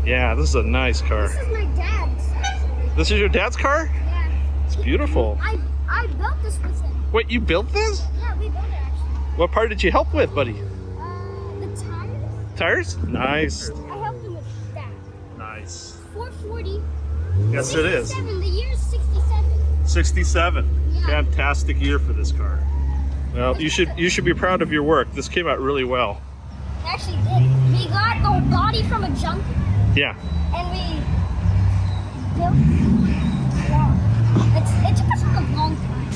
Yeah, this is a nice car. This is my dad's. This is your dad's car? Yeah. It's beautiful. I built this with him. Wait, you built this? Yeah, we built it actually. What part did you help with, buddy? The tires. Tires? Nice. I helped him with that. Nice. 440. Yes, it is. 67. The year is 67. 67. Yeah. Fantastic year for this car. Well, you should be proud of your work. This came out really well. It actually did. We got the body from a junkie. Yeah. And we built. Wow. It took us like a long time.